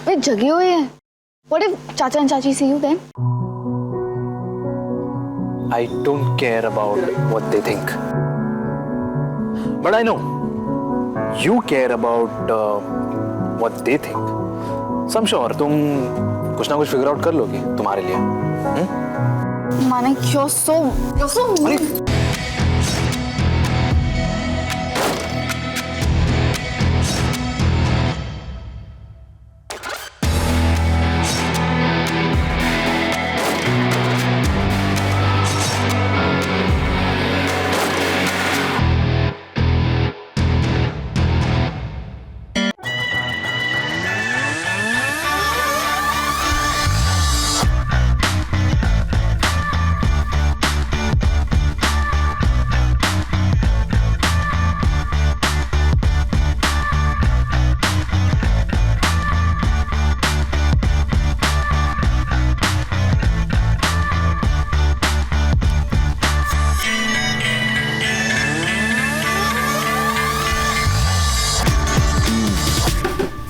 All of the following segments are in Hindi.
वे जगी हुई है। What if चाचा and चाची see you then? I don't care about what they think. But I know you care about what they think. So I'm sure तुम कुछ ना कुछ figure out कर लोगी तुम्हारे लिए. Manik, you're so mean.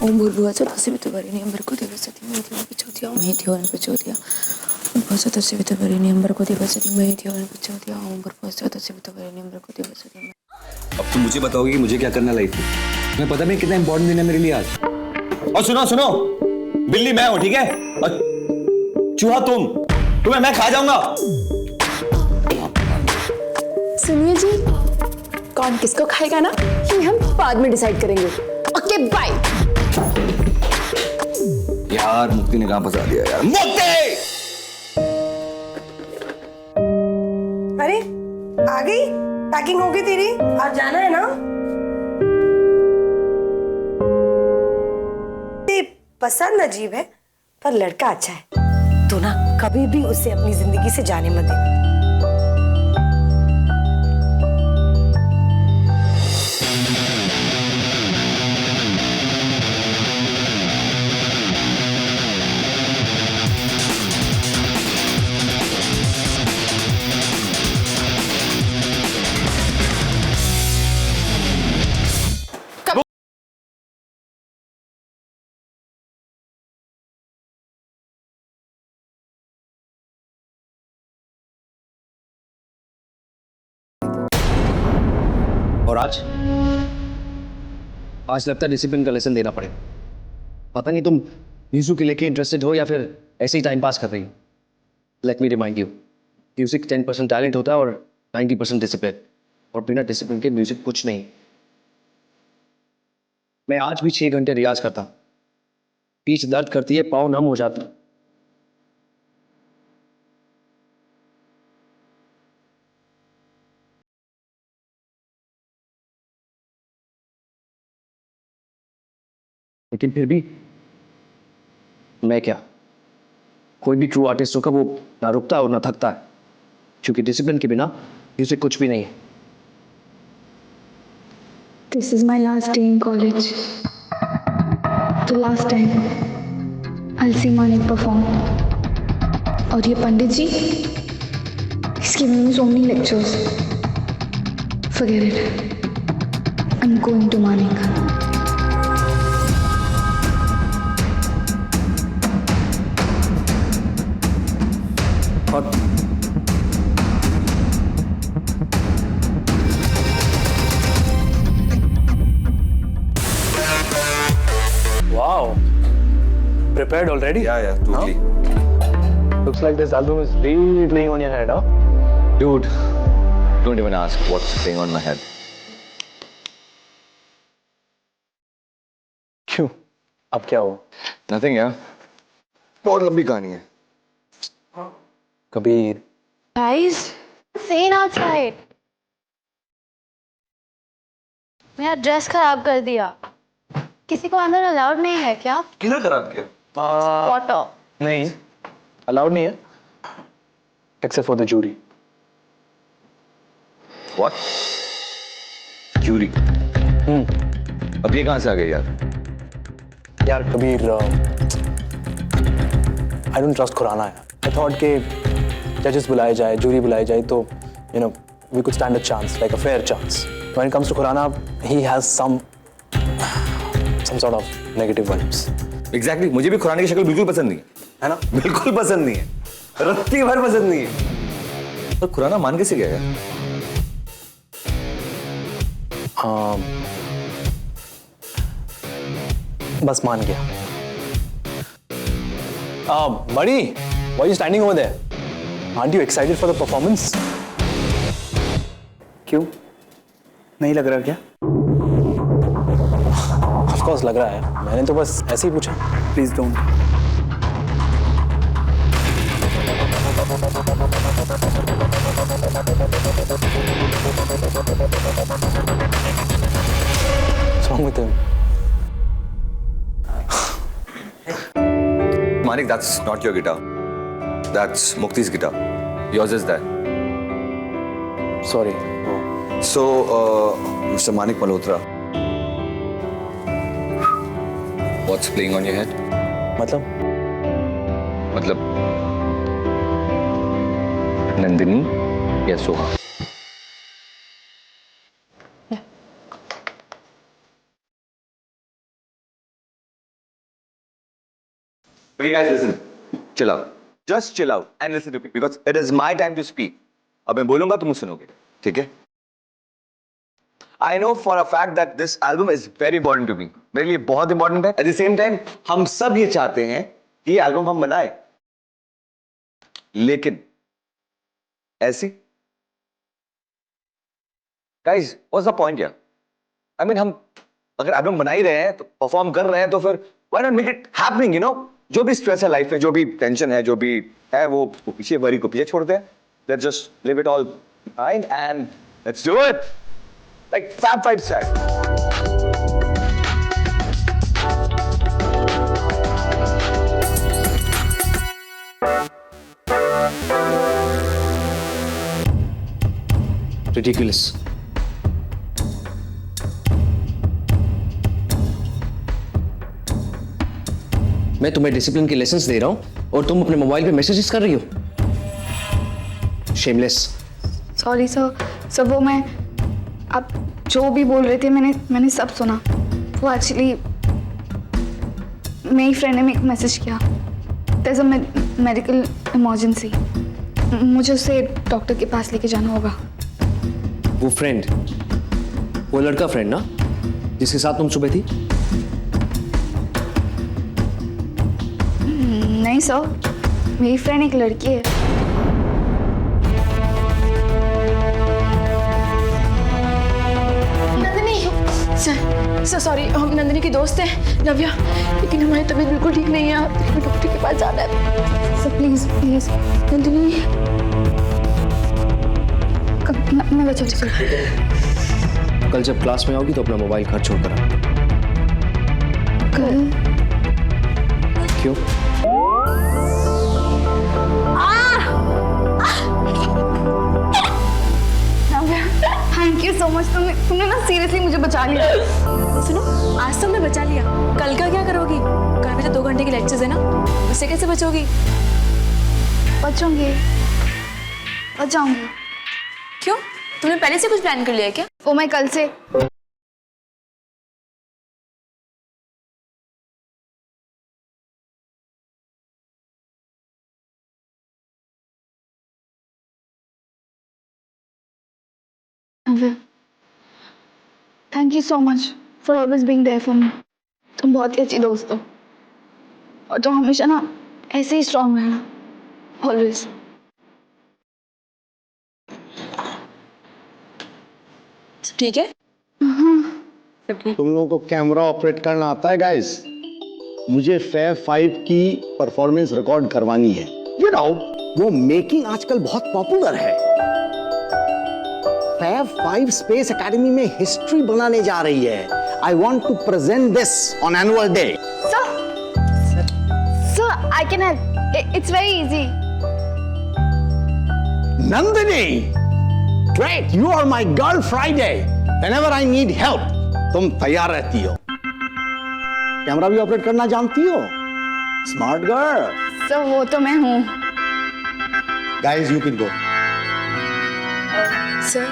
ओम भूर्भुवः तस्सवितुर्वरेण्यं भर्गो देवस्य धीमहि धियो यो न प्रचोदयात्। ओम भूर्भुवः तस्सवितुर्वरेण्यं भर्गो देवस्य धीमहि धियो यो न प्रचोदयात्। ओम भूर्भुवः तस्सवितुर्वरेण्यं भर्गो देवस्य धीमहि। अब तुम मुझे बताओगे कि मुझे क्या करना लाइफ में? तुम्हें पता नहीं कितना इंपॉर्टेंट दिन है मेरे लिए आज। और सुनो, बिल्ली मैं हूं, ठीक है? और चूहा तुम्हें मैं खा जाऊंगा। सुनिए जी, कौन किसको खाएगा ना, ये हम बाद में डिसाइड करेंगे। Okay bye. यार मुक्ति ने कहां फंसा दिया यार। मुक्ति! अरे आ गई? पैकिंग हो गई तेरी? आज जाना है ना? पसंद अजीब है पर लड़का अच्छा है। तो ना कभी भी उसे अपनी जिंदगी से जाने मत देना। और आज लगता है डिसिप्लिन का लेसन देना पड़ेगा। पता नहीं तुम म्यूजिक के लेके इंटरेस्टेड हो या फिर ऐसे ही टाइम पास कर रही हो। Let me remind you, music 10% talent होता है और 90% डिसिप्लिन, और बिना डिसिप्लिन के म्यूजिक कुछ नहीं। मैं आज भी 6 घंटे रियाज करता, पीठ दर्द करती है, पाँव नम हो जाता। लेकिन फिर भी मैं क्या, कोई भी ट्रू आर्टिस्ट होगा वो ना रुकता और ना थकता है, क्योंकि डिसिप्लिन के बिना म्यूजिक कुछ भी नहीं है। This is my last day in college. The last time I'll see Manik perform. और ये पंडित जी, he's giving me so many lectures. Forget it. I'm going to Manik. और wow, prepared already? Yeah, totally. Looks like this album is really playing on your head, huh? Dude, don't even ask what's playing on my head. क्यों? अब क्या हुआ? Nothing यार, बहुत लंबी कहानी है। Kabir, Guys, scene outside. मेरा ड्रेस खराब कर दिया। किसी को अंदर अलाउड नहीं है क्या? किधर खराब किया? Water. नहीं, अलाउड नहीं है, except for the jury. What? Jury? अब ये कहां से आ गई यार? यार Kabir, I don't trust Khurana है। I thought के जजेस बुलाए जाए, जूरी बुलाई जाए तो we could stand a chance, like a fair chance. When it comes to Khurana, he has some sort of negative vibes. Exactly मुझे भी खुराना की शक्ल बिल्कुल पसंद नहीं है ना, बिल्कुल पसंद नहीं है, रत्ती भर पसंद नहीं है। तो खुराना मान कैसे गया यार? बस मान गया। बड़ी, why are you standing over there? Aren't you excited for the performance? क्यों? नहीं लग रहा क्या? Of course लग रहा है। मैंने तो बस ऐसे ही पूछा। Please don't. What's wrong with him? Manik, that's not your guitar. That's Mukti's guitar. Yours is there. Sorry. So, Mr. Manik Malhotra, what's playing on your head? मतलब नंदिनी या Soha? Okay, guys, listen. Chill out. Just chill out and listen to me because it is my time to speak. अब मैं बोलूंगा तुम सुनोगे, ठीक है? I know for a fact that this album is very important to me. मेरे लिए बहुत important है. At the same time, हम सब ये चाहते हैं कि ये एल्बम हम बनाए. लेकिन ऐसी Guys, what's the point यार? I mean, हम अगर एल्बम बना ही रहे हैं तो परफॉर्म कर रहे हैं तो फिर why not make it happening, you know? जो भी स्ट्रेस है लाइफ में, जो भी टेंशन है, जो भी है, वो पीछे वरी को पीछे छोड़ दे. Let's just leave it all behind and let's do it. Like Fab Five said. Ridiculous. मैं तुम्हें डिसिप्लिन के लेसन्स दे रहा हूं और तुम अपने मोबाइल पे मैसेजेस कर रही हो. शेमलेस. सॉरी सर वो मैं आप जो भी बोल रहे थे मैंने सब सुना. वो एक्चुअली मेरी फ्रेंड ने मेरे को मैसेज किया. There is a medical emergency. मुझे उसे डॉक्टर के पास लेके जाना होगा. वो फ्रेंड, वो लड़का फ्रेंड ना जिसके साथ तुम सुबह थी? नहीं सर, मेरी फ्रेंड एक लड़की है. नंदिनी सर सॉरी, हम नंदिनी की दोस्त हैं नव्या, लेकिन हमारी तबीयत बिल्कुल ठीक नहीं है. हमें डॉक्टर के पास जाना है. Sir please please. नंदिनी मैं चल. कल जब क्लास में आओगी तो अपना मोबाइल घर छोड़ कर आना. कल? क्यों? Thank you so much. तुमने ना सीरियसली मुझे बचा लिया. सुनो, आज तो मैं बचा लिया, कल का क्या करोगी? कल में तो 2 घंटे की लेक्चर्स है ना, उससे कैसे बचोगी? बच जाऊंगी. क्यों? तुमने पहले से कुछ प्लान कर लिया है क्या? वो मैं कल से thank you so much for always being there for me. तुम बहुत ही अच्छी दोस्त हो और तुम हमेशा ना ऐसे ही स्ट्रांग रहना. ऑलवेज. ठीक है. तुम लोगों को कैमरा ऑपरेट करना आता है गाइस? मुझे फैब 5 की परफॉर्मेंस रिकॉर्ड करवानी है. यू नो, वो मेकिंग आजकल बहुत पॉपुलर है. फैब 5 स्पेस एकेडमी में हिस्ट्री बनाने जा रही है. I want to present this on annual day. Sir I can help. It's very easy. Nandini, great, you are my girl Friday. Whenever I need help तुम तैयार रहती हो. कैमरा भी ऑपरेट करना जानती हो. Smart girl. सर वो तो मैं हूँ. Guys you can go. Sir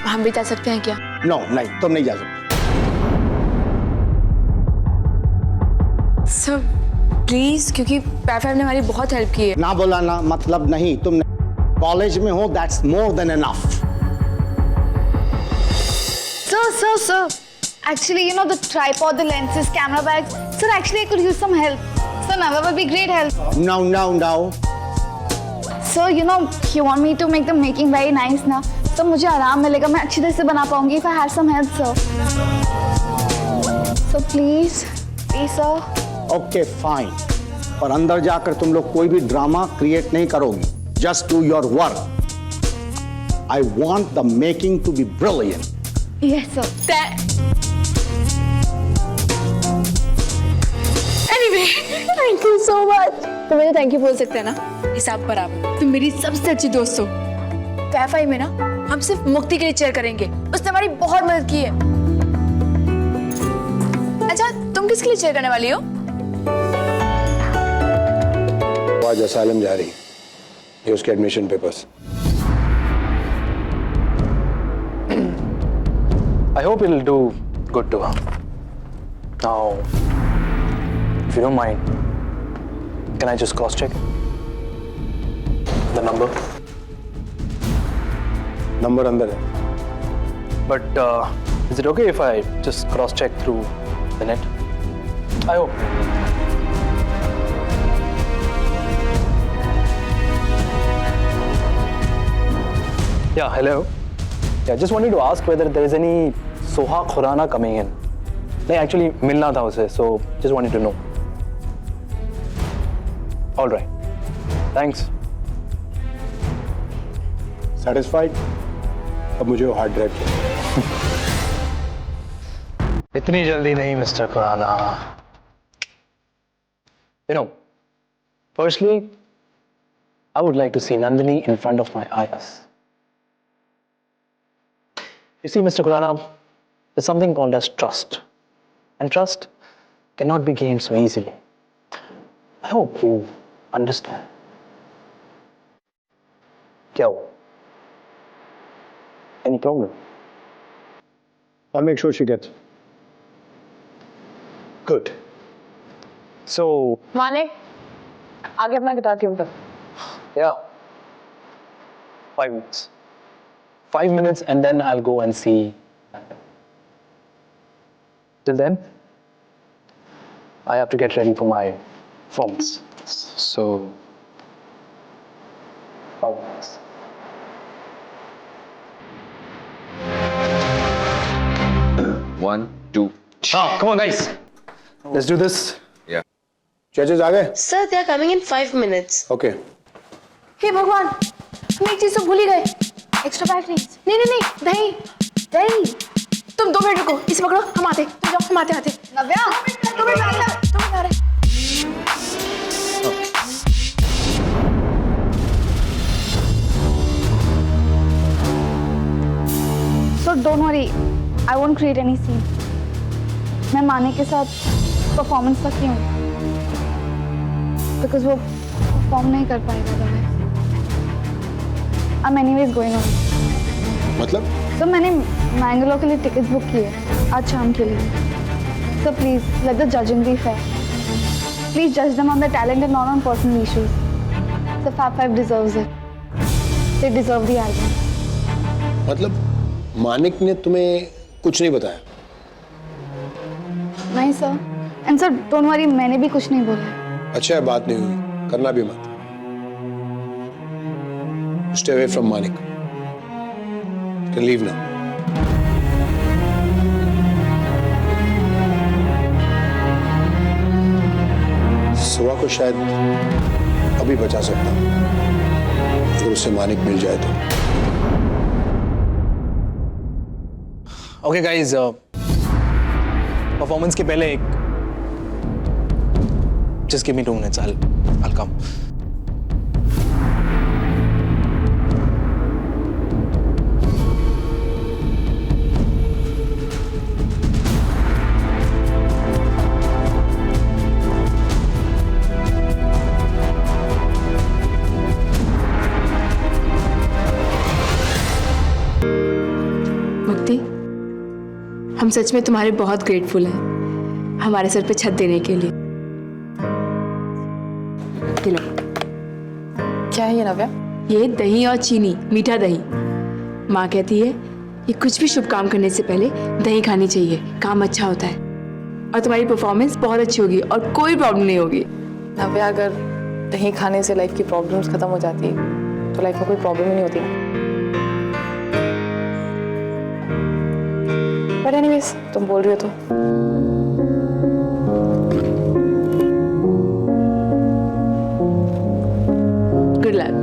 हम भी जा सकते हैं क्या? नो नहीं, तुम नहीं जा सकते. सर प्लीज, क्योंकि पैफैब ने हमारी बहुत हेल्प की है। ना बोला ना मतलब नहीं, तुम कॉलेज में हो, that's more than enough. Sir. Actually, you know, the tripod, the lenses, camera bags. Sir, actually, I could use some help. Sir, Navya will be great help. No. Sir, you know, you want me to make the making very nice ना? तो मुझे आराम मिलेगा, मैं अच्छी तरह से बना पाऊंगी if I have some help, sir. So please, sir. Okay fine, पर अंदर जाकर तुम लोग कोई भी ड्रामा क्रिएट नहीं करोगी। Just do your work. I want the making to be brilliant. Yes, sir. Anyway, thank you so much. तो मुझे थैंक यू बोल सकते हैं ना, हिसाब बराबर। तुम मेरी सबसे अच्छी दोस्त हो। कैफे में ना हम सिर्फ मुक्ति के लिए चेयर करेंगे, उसने हमारी बहुत मदद की है। अच्छा, तुम किसके लिए चेयर करने वाली हो? आज असाइलम जा रही, ये उसके admission papers. I hope it'll do good to her. Now, if you don't mind, can I just cross-check the number? Number अंदर है। But is it okay if I just cross-check through the net? I hope. Yeah, hello. Yeah, just wanted to ask whether there is any Soha Khurana coming in. नहीं, actually मिलना था उसे, so just wanted to know. All right. Thanks. Satisfied? अब मुझे वो हार्ड ड्राइव चाहिए। इतनी जल्दी नहीं, mister Khurana. You know, firstly, I would like to see Nandini in front of my eyes. You see, Mr. Khurana, there's something called as trust. And trust cannot be gained so easily. I hope you understand. क्या हुआ? Any problem? I'll make sure she gets. Good. So, माने आगे अपना गिटार ट्यून कर। yeah. 5 minutes. 5 minutes and then I'll go and see. Till then, I have to get ready for my performance. So, 5 minutes. One, two. Come on, guys. Let's do this. जजेस आ गए? Sir, they are coming in 5 minutes. Okay. हे भगवान, हम एक चीज तो भूल ही गए। Extra bag please. नहीं, दही। तुम 2 मिनट रुको, इसे पकड़ो, हम आते। तुम जाओ, हम आते। नव्या, तुम आ रहे। So don't worry, I won't create any scene. मैं माने के साथ परफॉर्मेंस तक ही हूँ, बिकॉज वो परफॉर्म नहीं कर पाएगा otherwise. I'm anyways going on. मतलब? तो मैंने मैंगलोर के लिए टिकट्स बुक किए आज शाम के लिए। So please let the judging be fair. Please judge them on their talent and not on personal issues. The Fab Five deserves it. They deserve the album. मतलब मानिक ने तुम्हें कुछ नहीं बताया? नहीं sir, and sir don't worry, मैंने भी कुछ नहीं बोला। अच्छा है, बात नहीं हुई, करना भी मत। Stay away from Manik. You can leave now. सुबह को शायद अभी बचा सकता हूँ, अगर उससे मानिक मिल जाए तो। Okay, guys. Performance के पहले एक. Just give me 2 minutes. I'll come. मुक्ति, हम सच में तुम्हारे बहुत ग्रेटफुल हैं हमारे सर पे छत देने के लिए। ये लो। क्या है ये नव्या? ये दही और चीनी, मीठा दही। माँ कहती है ये कुछ भी शुभ काम करने से पहले दही खानी चाहिए, काम अच्छा होता है। और तुम्हारी परफॉर्मेंस बहुत अच्छी होगी और कोई प्रॉब्लम नहीं होगी। नव्या, अगर दही खाने से लाइफ की प्रॉब्लम्स खत्म हो जाती तो लाइफ में कोई प्रॉब्लम ही नहीं होती ना। बट एनीवेज, तुम बोल रही हो तो। Good luck.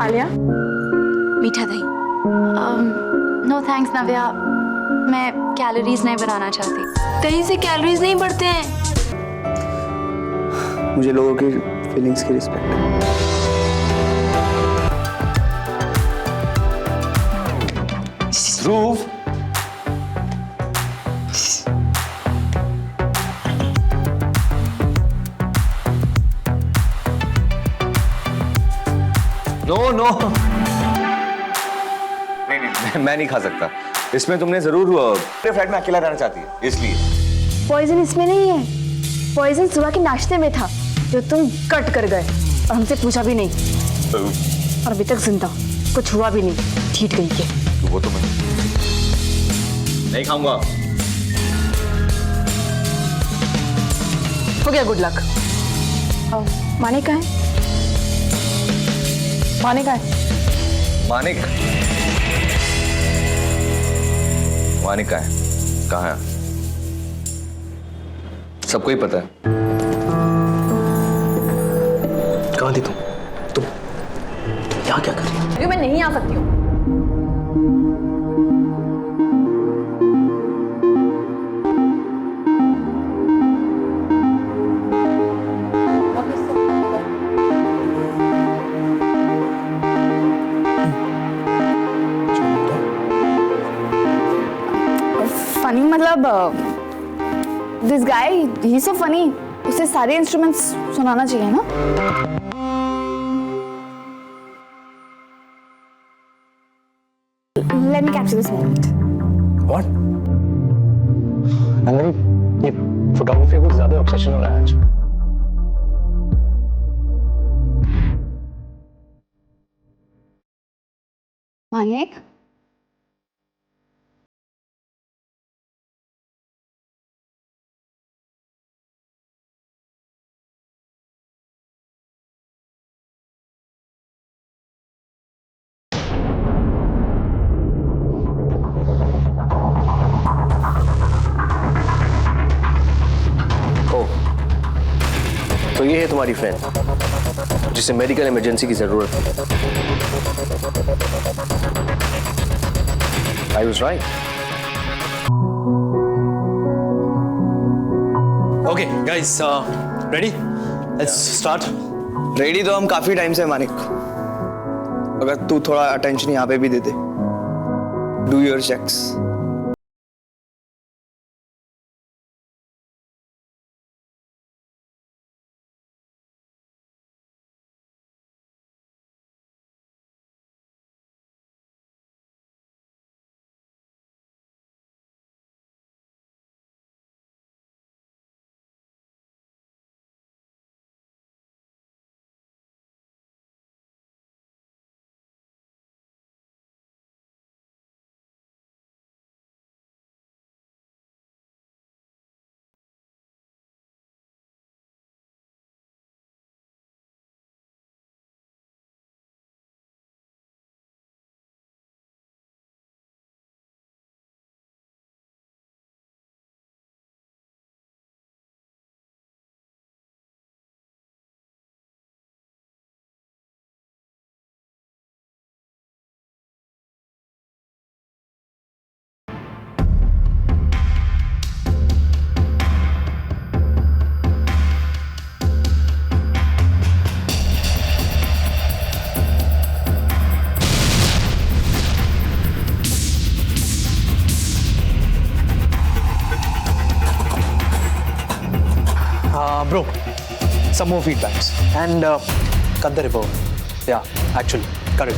आलिया, मीठा दही। नो थैंक्स नव्या, मैं कैलोरीज नहीं बनाना चाहती। दही से कैलोरीज नहीं बढ़ते हैं। मुझे लोगों की फीलिंग्स की रिस्पेक्ट है। ध्रुव, नो नो, नहीं, मैं नहीं खा सकता। इसमें तुमने जरूर अपने फ्लैट में अकेला रहना चाहती है इसलिए। पॉइजन इसमें नहीं है, पॉइजन सुबह के नाश्ते में था जो तुम कट कर गए और हमसे पूछा भी नहीं। और अभी तक जिंदा, कुछ हुआ भी नहीं, ठीक गई के। वो तो मैं नहीं खाऊंगा। हो गया, गुड लक। माने कहाँ है? माने का है? मानिक, मानिक का है? कहाँ है? सबको ही पता है। कहाँ थी तुम यहाँ क्या कर रही हो? मैं नहीं आ सकती हूँ। फनी मतलब this guy he so funny, उसे सारे इंस्ट्रूमेंट्स सुनाना चाहिए ना। Let me capture this moment. What? Nandini, ये फोटोग्राफी कुछ ज्यादा ऑब्सेशन हो रहा है आज। मानिक, तो ये है तुम्हारी फ्रेंड जिसे मेडिकल इमरजेंसी की जरूरत है। I was right. Okay, guys, ready? Let's start. Ready तो हम काफी टाइम से मानिक, अगर तू थोड़ा अटेंशन यहाँ पे भी दे दे। Do your checks. Bro, some more feedbacks and cut the report. Yeah, actually, cut it.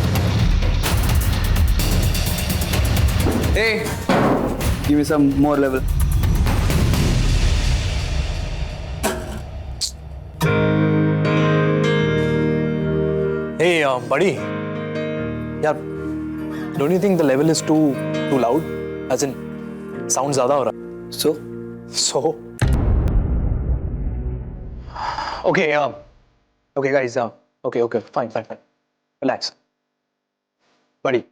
Hey, give me some more level. Hey, buddy. यार, don't you think the level is too loud? As in, sound ज़्यादा हो रहा है. So. Okay, okay, guys. Okay, fine. Relax, buddy.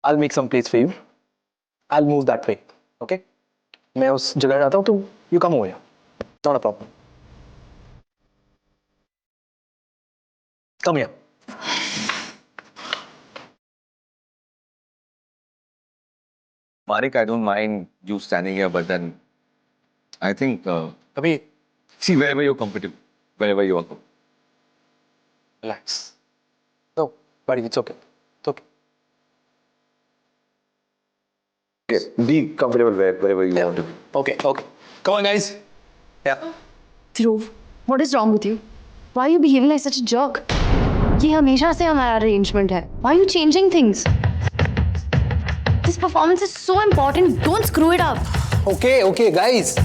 I'll make some place for you. I'll move that way. Okay? मैं उस जगह जाता हूँ, तो you come over here. Not a problem. Come here. Manik, I don't mind you standing here, but then I think Abhi, see wherever you're comfortable, wherever you are comfortable. relax. No, buddy, it's okay. It's okay. Yes, be comfortable wherever you want to. Okay. Come on, guys. Yeah. Dhruv, what is wrong with you? Why are you behaving like such a jerk? ये हमेशा से हमारा arrangement है. Why are you changing things? This performance is so important. Don't screw it up. Okay, guys.